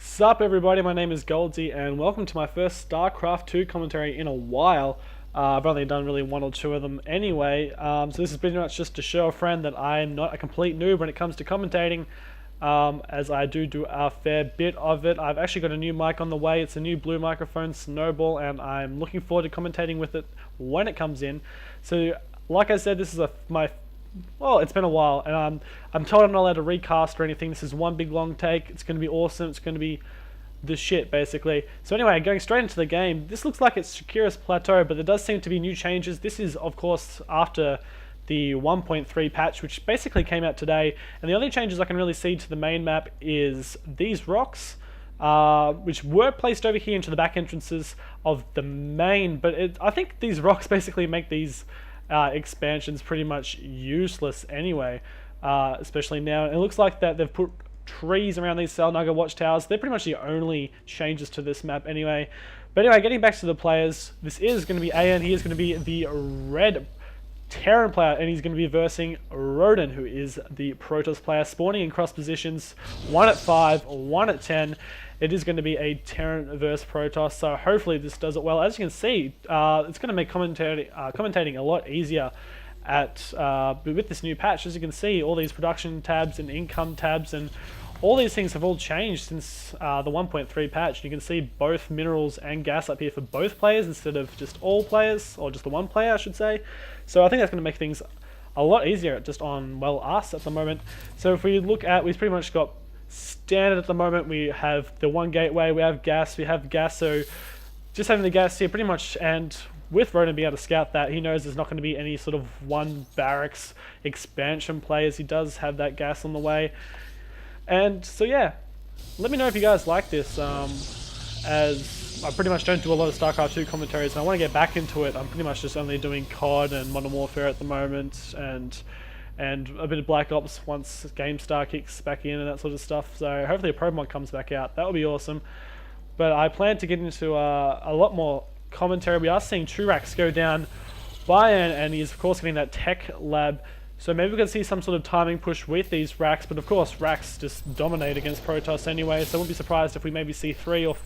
Sup everybody, my name is Goldsy and welcome to my first StarCraft 2 commentary in a while. I've only done really one or two of them anyway, so this is pretty much just to show a friend that I'm not a complete noob when it comes to commentating, as I do a fair bit of it. I've actually got a new mic on the way. It's a new blue microphone, Snowball, and I'm looking forward to commentating with it when it comes in. So like I said, this is well, it's been a while, and I'm told I'm not allowed to recast or anything. This is one big long take. It's going to be awesome. It's going to be the shit, basically. So anyway, going straight into the game, this looks like it's Shakira's Plateau, but there does seem to be new changes. This is, of course, after the 1.3 patch, which basically came out today, and the only changes I can really see to the main map is these rocks, which were placed over here into the back entrances of the main, but I think these rocks basically make these expansions pretty much useless anyway, especially now. It looks like that they've put trees around these Salnaga watchtowers. They're pretty much the only changes to this map anyway. But anyway, getting back to the players, this is going to be Aeon. He is going to be the red Terran player, and he's going to be versing Rhodan, who is the Protoss player, spawning in cross positions, 1 at 5, 1 at 10. It is going to be a Terran versus Protoss, so hopefully this does it well. As you can see, it's going to make commentating a lot easier with this new patch. As you can see, all these production tabs and income tabs and all these things have all changed since the 1.3 patch. You can see both minerals and gas up here for both players instead of just all players, or just the one player, I should say. So I think that's going to make things a lot easier just on, well, us at the moment. So if we look at, we've pretty much got standard at the moment. We have the one gateway, we have gas, so just having the gas here pretty much, and with Rhodan being able to scout that, he knows there's not going to be any sort of one barracks expansion players. He does have that gas on the way. And so yeah, let me know if you guys like this, as I pretty much don't do a lot of StarCraft 2 commentaries and I want to get back into it. I'm pretty much just only doing COD and Modern Warfare at the moment, and a bit of Black Ops once GameStar kicks back in and that sort of stuff. So hopefully a Pro mod comes back out. That would be awesome. But I plan to get into a lot more commentary. We are seeing 2 racks go down by Aeon, and he's of course getting that tech lab. So maybe we can see some sort of timing push with these racks, but of course racks just dominate against Protoss anyway, so I wouldn't be surprised if we maybe see 3 or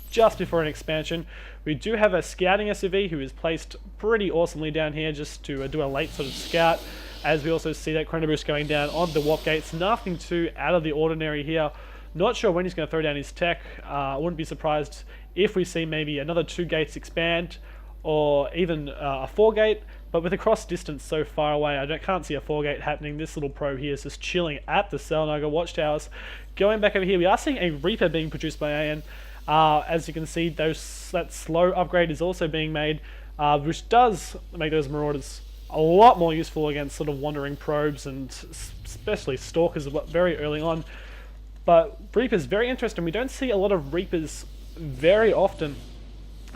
just before an expansion. We do have a scouting SUV who is placed pretty awesomely down here just to do a late sort of scout, as we also see that Chrono Boost going down on the warp gates. Nothing too out of the ordinary here. Not sure when he's going to throw down his tech. I wouldn't be surprised if we see maybe another 2 gates expand, or even a 4 gate, but with the cross distance so far away, I can't see a 4 gate happening. This little probe here is just chilling at the Salnaga watchtowers. Going back over here, we are seeing a Reaper being produced by Aeon. As you can see, that slow upgrade is also being made, which does make those Marauders a lot more useful against sort of wandering probes and especially Stalkers very early on. But Reaper's very interesting. We don't see a lot of Reapers very often.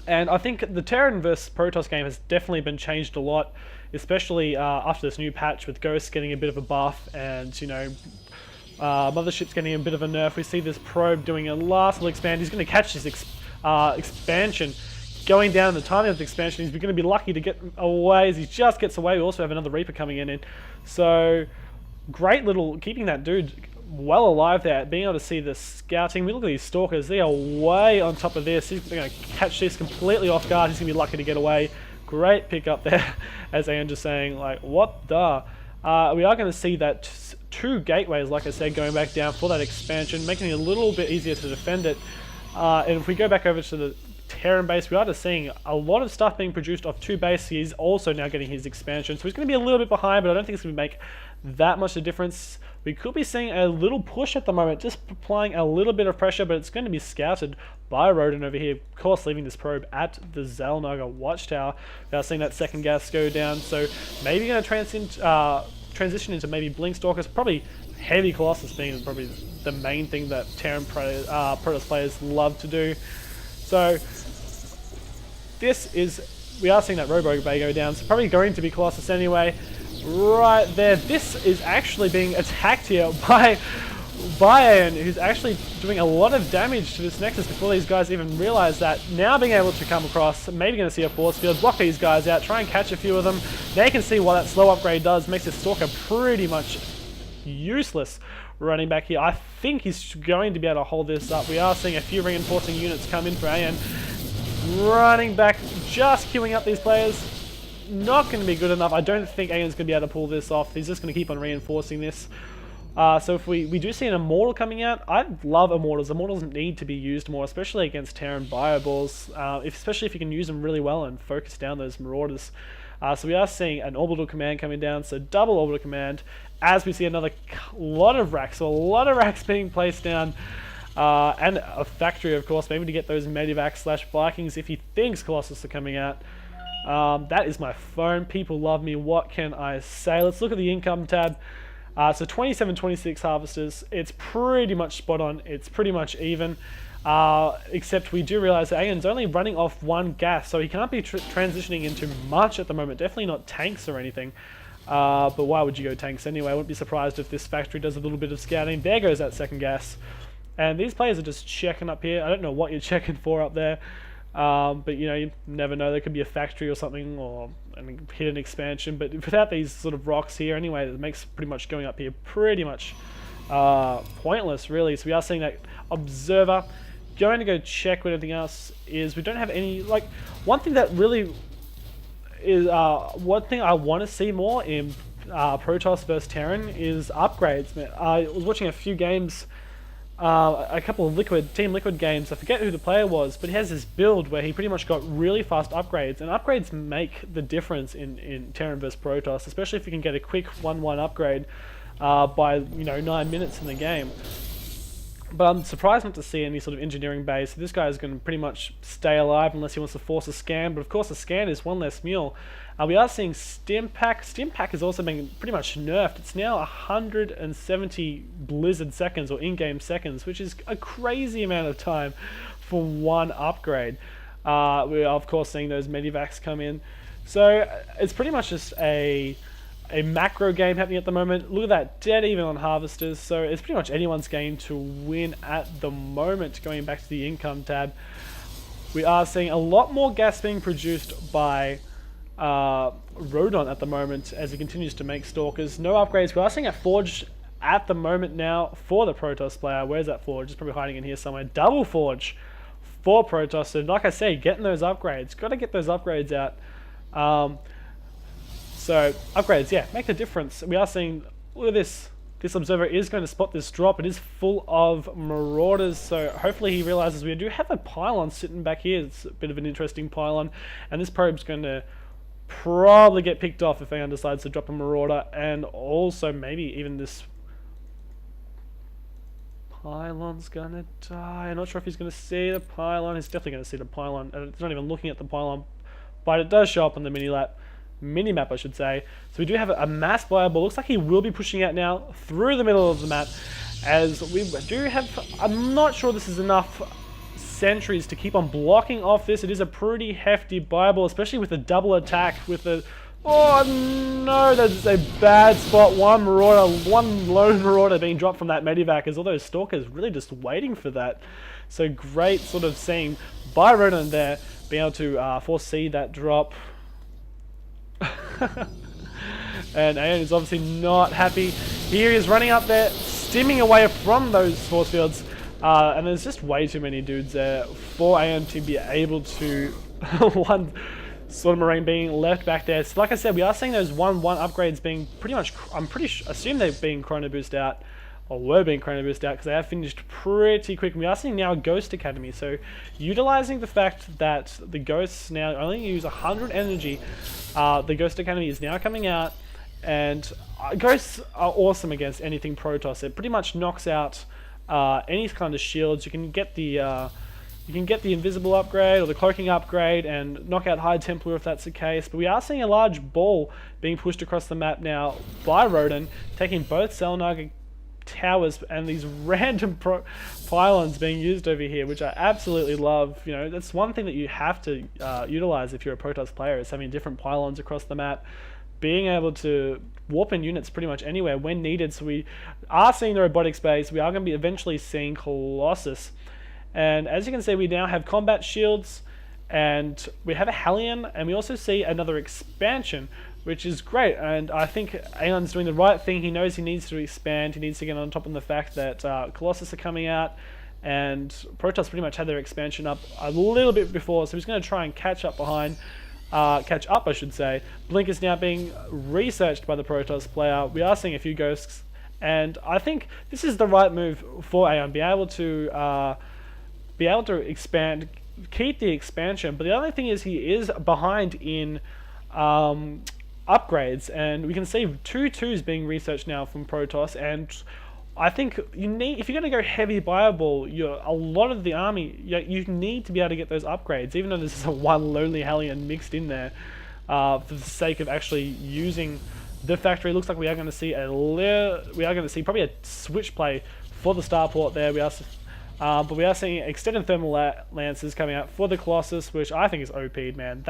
And I think the Terran vs Protoss game has definitely been changed a lot, especially after this new patch with Ghosts getting a bit of a buff, and you know, Mothership's getting a bit of a nerf. We see this probe doing a last little expand. He's going to catch this expansion going down. The timing of the expansion, he's going to be lucky to get away. As he just gets away, we also have another Reaper coming in. So great little keeping that dude well alive there, being able to see the scouting. We look at these Stalkers, they are way on top of this. He's going to catch this completely off guard. He's going to be lucky to get away. Great pick up there, as Aeon just saying, like, what the? We are going to see that 2 gateways, like I said, going back down for that expansion, making it a little bit easier to defend it. And if we go back over to the Terran base, we are just seeing a lot of stuff being produced off 2 base. He's also now getting his expansion, so he's going to be a little bit behind, but I don't think it's going to make that much of a difference. We could be seeing a little push at the moment, just applying a little bit of pressure, but it's going to be scouted by Rhodan over here, of course leaving this probe at the Salnaga watchtower. We are seeing that second gas go down, so maybe going to transition into maybe Blink Stalkers, probably Heavy Colossus being probably the main thing that Terran Protoss players love to do. So we are seeing that Robo Bay go down, so probably going to be Colossus anyway. Right there, this is actually being attacked here by Aeon, who's actually doing a lot of damage to this Nexus before these guys even realize that. Now being able to come across, maybe going to see a force field, block these guys out, try and catch a few of them. They can see what that slow upgrade does, makes this Stalker pretty much useless. running back here. I think he's going to be able to hold this up. We are seeing a few reinforcing units come in for Aeon. Running back, just queuing up these players. Not going to be good enough. I don't think Aeon's going to be able to pull this off. He's just going to keep on reinforcing this. So if we do see an Immortal coming out, I love Immortals. Immortals need to be used more, especially against Terran Bioballs, especially if you can use them really well and focus down those Marauders. So we are seeing an Orbital Command coming down, so double Orbital Command, as we see another lot of racks, so a lot of racks being placed down, and a factory, of course, maybe to get those Medivacs / Vikings if he thinks Colossus are coming out. That is my phone. People love me. What can I say? Let's look at the income tab. So 27, 26 harvesters, it's pretty much spot on, it's pretty much even, except we do realize that Aeon's only running off one gas, so he can't be transitioning into much at the moment, definitely not tanks or anything, but why would you go tanks anyway? I wouldn't be surprised if this factory does a little bit of scouting. There goes that second gas, and these players are just checking up here. I don't know what you're checking for up there. But you know, you never know, there could be a factory or something, or a hidden expansion, but without these sort of rocks here anyway, it makes pretty much going up here pretty much pointless, really. So we are seeing that Observer. Going to go check what anything else is. We don't have any, like, one thing that really is, one thing I want to see more in Protoss versus Terran is upgrades. Man, I was watching a few games, a couple of Team Liquid games. I forget who the player was, but he has this build where he pretty much got really fast upgrades, and upgrades make the difference in Terran vs Protoss, especially if you can get a quick 1-1 upgrade by 9 minutes in the game. But I'm surprised not to see any sort of engineering base. So this guy is going to pretty much stay alive unless he wants to force a scan, but of course a scan is one less mule. We are seeing Stimpack. Stimpack is also being pretty much nerfed. It's now 170 Blizzard seconds, or in-game seconds, which is a crazy amount of time for one upgrade. We are of course seeing those Medivacs come in. So it's pretty much just a macro game happening at the moment. Look at that, dead even on harvesters, so it's pretty much anyone's game to win at the moment. Going back to the income tab, we are seeing a lot more gas being produced by Rhodan at the moment as he continues to make Stalkers. No upgrades. We are seeing a Forge at the moment now for the Protoss player. Where's that Forge? It's probably hiding in here somewhere. Double Forge for Protoss. So like I say, getting those upgrades. Got to get those upgrades out. So upgrades, yeah, make the difference. We are seeing, look at this. This Observer is going to spot this drop. It is full of Marauders, so hopefully he realizes we do have a pylon sitting back here. It's a bit of an interesting pylon, and this probe's going to probably get picked off if Aeon decides to drop a Marauder, and also maybe even this pylon's gonna die. I'm not sure if he's going to see the pylon. He's definitely going to see the pylon. It's not even looking at the pylon, but it does show up on the minimap, I should say. So we do have a mass fireball. Looks like he will be pushing out now through the middle of the map, as we do have, I'm not sure this is enough sentries to keep on blocking off this. It is a pretty hefty fireball, especially with the double attack with the, oh no, that's a bad spot. One lone Marauder being dropped from that Medivac, as all those Stalkers really just waiting for that. So great sort of seeing by Rhodan there, being able to foresee that drop. And Aeon is obviously not happy. Here he is running up there, stimming away from those force fields, and there's just way too many dudes there for Aeon to be able to one sort of Marine being left back there. So like I said, we are seeing those 1-1 upgrades being pretty much, assume they're being chrono boost out, or were being chrono boost out, because they have finished pretty quick. We are seeing now a Ghost Academy, so utilizing the fact that the Ghosts now only use 100 energy, the Ghost Academy is now coming out, and Ghosts are awesome against anything Protoss. It pretty much knocks out any kind of shields. You can get the invisible upgrade or the cloaking upgrade and knock out High Templar if that's the case. But we are seeing a large ball being pushed across the map now by Rhodan, taking both Selnaga towers and these random pylons being used over here, which I absolutely love. You know, that's one thing that you have to utilize if you're a Protoss player, is having different pylons across the map, being able to warp in units pretty much anywhere when needed. So we are seeing the robotic space. We are going to be eventually seeing Colossus, and as you can see, we now have combat shields, and we have a Hellion, and we also see another expansion which is great. And I think Aeon's doing the right thing. He knows he needs to expand. He needs to get on top of the fact that Colossus are coming out, and Protoss pretty much had their expansion up a little bit before, so he's going to try and catch up, I should say. Blink is now being researched by the Protoss player. We are seeing a few ghosts, and I think this is the right move for Aeon. Be able to expand, keep the expansion. But the other thing is he is behind in upgrades, and we can see 2-2s being researched now from Protoss. And I think you need, if you're going to go heavy viable, a lot of the army, you need to be able to get those upgrades, even though this is a one lonely Hellion mixed in there, for the sake of actually using the factory. It looks like we are going to see probably a switch play for the starport there. But we are seeing extended thermal lances coming out for the Colossus, which I think is OP'd, man.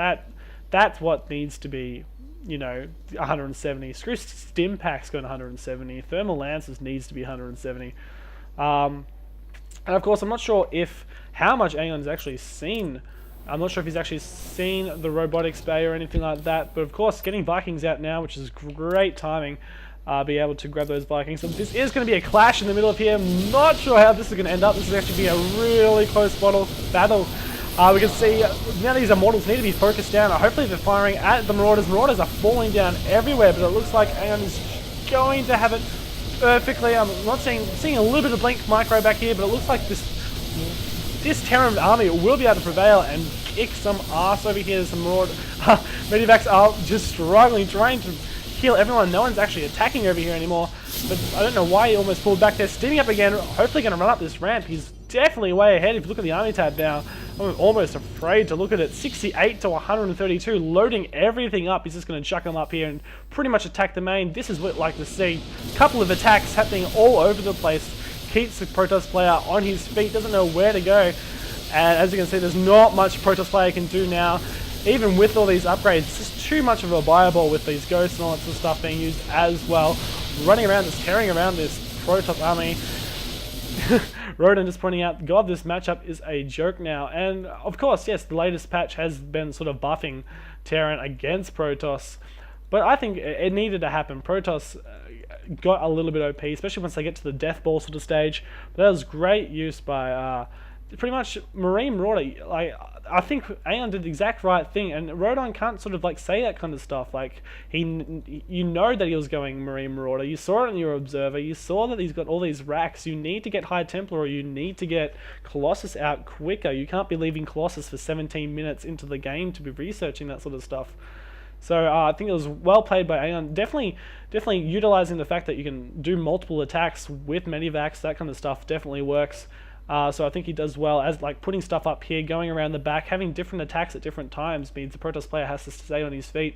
That's what needs to be, 170. Screw stim packs going 170. Thermal lances needs to be 170. And of course, I'm not sure how much Aeon's actually seen. I'm not sure if he's actually seen the robotics bay or anything like that. But of course, getting Vikings out now, which is great timing. Be able to grab those Vikings. So this is going to be a clash in the middle of here. I'm not sure how this is going to end up. This is actually be a really close battle. We can see now these Immortals need to be focused down. Hopefully they're firing at the Marauders. Marauders are falling down everywhere, but it looks like Aeon is going to have it perfectly. I'm not seeing a little bit of blink micro back here, but it looks like this Terran army will be able to prevail and kick some ass over here. Some Maraud Medivacs are just struggling, trying to heal everyone. No one's actually attacking over here anymore, but I don't know why he almost pulled back there. Steaming up again, hopefully going to run up this ramp. He's definitely way ahead. If you look at the army tab now, I'm almost afraid to look at it. 68 to 132, loading everything up. He's just going to chuck them up here and pretty much attack the main. This is what I like to see. A couple of attacks happening all over the place. Keeps the Protoss player on his feet, doesn't know where to go. And as you can see, there's not much Protoss player can do now. Even with all these upgrades, it's just too much of a fireball with these ghosts and all that sort of stuff being used as well. Running around, just tearing around this Protoss army. Rhodan just pointing out, God, this matchup is a joke now. And of course, yes, the latest patch has been sort of buffing Terran against Protoss. But I think it needed to happen. Protoss got a little bit OP, especially once they get to the death ball sort of stage. But that was great use by pretty much Marine Marauder. I think Aeon did the exact right thing, and Rhodan can't sort of say that kind of stuff. You know that he was going Marine Marauder. You saw it in your observer. You saw that he's got all these racks. You need to get High Templar, or you need to get Colossus out quicker. You can't be leaving Colossus for 17 minutes into the game to be researching that sort of stuff. So I think it was well played by Aeon. Definitely utilizing the fact that you can do multiple attacks with Medivacs. That kind of stuff definitely works. So I think he does well, as putting stuff up here, going around the back, having different attacks at different times means the Protoss player has to stay on his feet.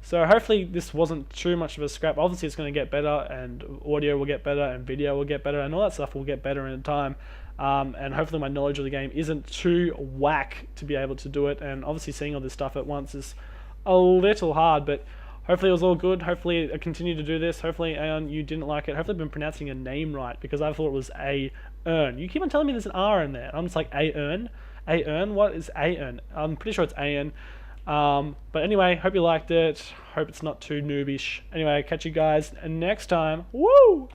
So hopefully this wasn't too much of a scrap. Obviously it's going to get better, and audio will get better, and video will get better, and all that stuff will get better in time. And hopefully my knowledge of the game isn't too whack to be able to do it. And obviously seeing all this stuff at once is a little hard, but hopefully it was all good. Hopefully I continue to do this. Hopefully, Aeon, you didn't like it. Hopefully I've been pronouncing your name right, because I thought it was Aeon. You keep on telling me there's an R in there. I'm just like, Aeon? Aeon? What is Aeon? I'm pretty sure it's Aeon. But anyway, hope you liked it. Hope it's not too noobish. Anyway, catch you guys next time. Woo!